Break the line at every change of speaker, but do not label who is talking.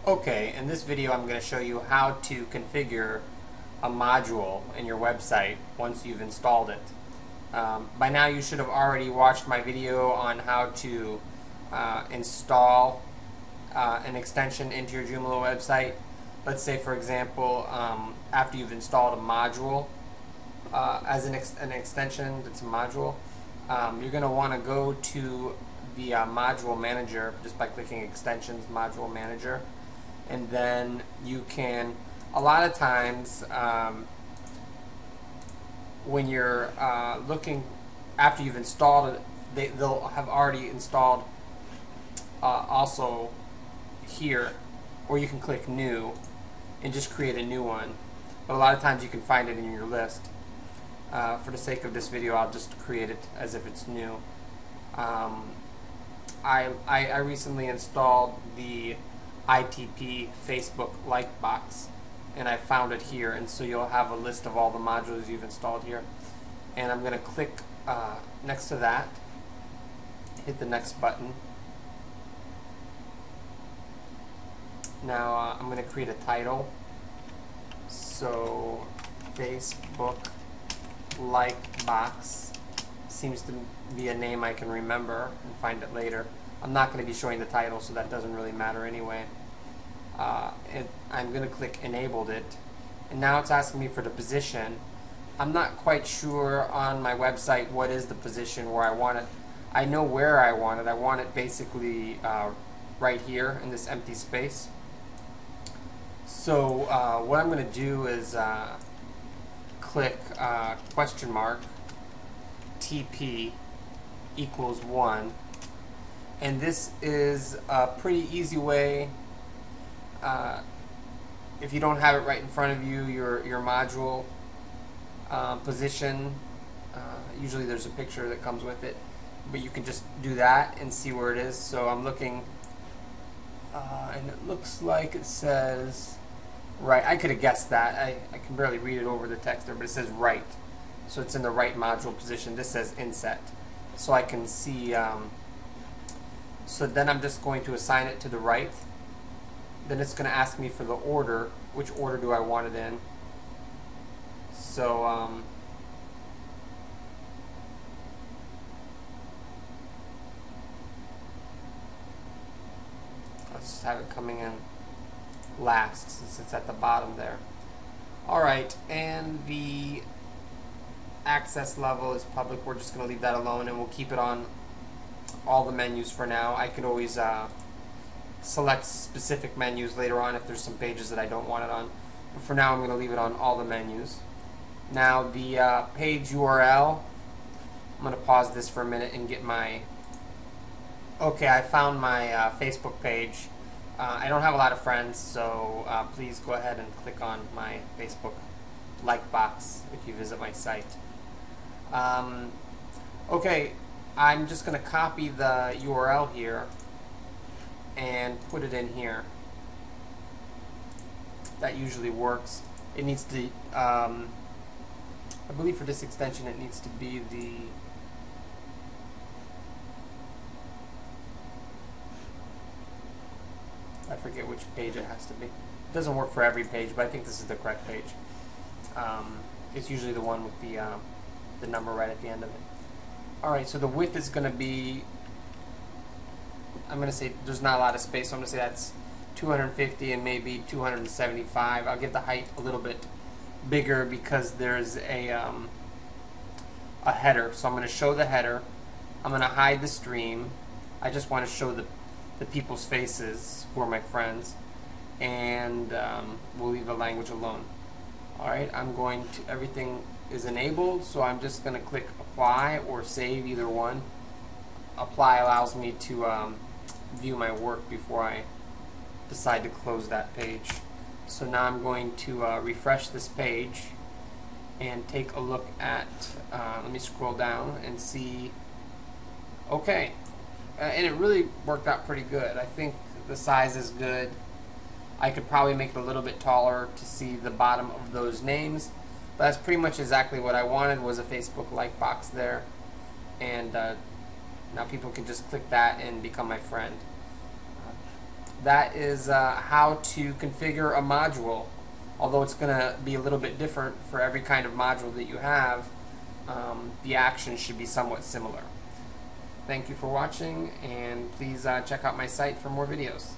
Okay, in this video I'm going to show you how to configure a module in your website once you've installed it. By now you should have already watched my video on how to install an extension into your Joomla website. Let's say, for example, after you've installed a module as an extension that's a module, you're going to want to go to the module manager just by clicking extensions module manager, and then you can, a lot of times when you're looking after you've installed it, they'll have already installed also here, or you can click new and just create a new one, but a lot of times you can find it in your list. For the sake of this video, I'll just create it as if it's new. I recently installed the ITP Facebook like box, and I found it here, and so you'll have a list of all the modules you've installed here. And I'm going to click next to that, hit the next button. Now I'm going to create a title. So Facebook like box seems to be a name I can remember and find it later. I'm not going to be showing the title, so that doesn't really matter anyway. I'm going to click enabled it, and now it's asking me for the position. I'm not quite sure on my website what is the position where I want it. I know where I want it. I want it basically right here in this empty space. So what I'm going to do is click question mark TP equals 1, and this is a pretty easy way. If you don't have it right in front of you, your module position, usually there's a picture that comes with it, but you can just do that and see where it is. So I'm looking, and it looks like it says right. I could have guessed that. I can barely read it over the text there, but it says right. So it's in the right module position. This says inset. So I can see, so then I'm just going to assign it to the right. Then it's going to ask me for the order. Which order do I want it in? So let's have it coming in last, since it's at the bottom there. Alright, and the access level is public. We're just going to leave that alone, and we'll keep it on all the menus for now. I can always select specific menus later on if there's some pages that I don't want it on, but for now I'm going to leave it on all the menus. Now the page URL, I'm going to pause this for a minute and get my, okay, I found my Facebook page. I don't have a lot of friends, so please go ahead and click on my Facebook like box if you visit my site. Okay, I'm just going to copy the URL here and put it in here. That usually works. It needs to, I believe for this extension it needs to be the, I forget which page it has to be. It doesn't work for every page, but I think this is the correct page. It's usually the one with the number right at the end of it. Alright, so the width is going to be, I'm going to say there's not a lot of space, so I'm going to say that's 250 and maybe 275. I'll give the height a little bit bigger because there's a header. So I'm going to show the header. I'm going to hide the stream. I just want to show the people's faces who are my friends, and we'll leave the language alone. Alright, I'm going to, everything is enabled, so I'm just going to click apply or save, either one. Apply allows me to view my work before I decide to close that page. So now I'm going to refresh this page and take a look at, let me scroll down and see, okay, and it really worked out pretty good. I think the size is good. I could probably make it a little bit taller to see the bottom of those names, but that's pretty much exactly what I wanted, was a Facebook like box there, and now people can just click that and become my friend. that is how to configure a module. Although it's going to be a little bit different for every kind of module that you have, the actions should be somewhat similar. Thank you for watching, and please check out my site for more videos.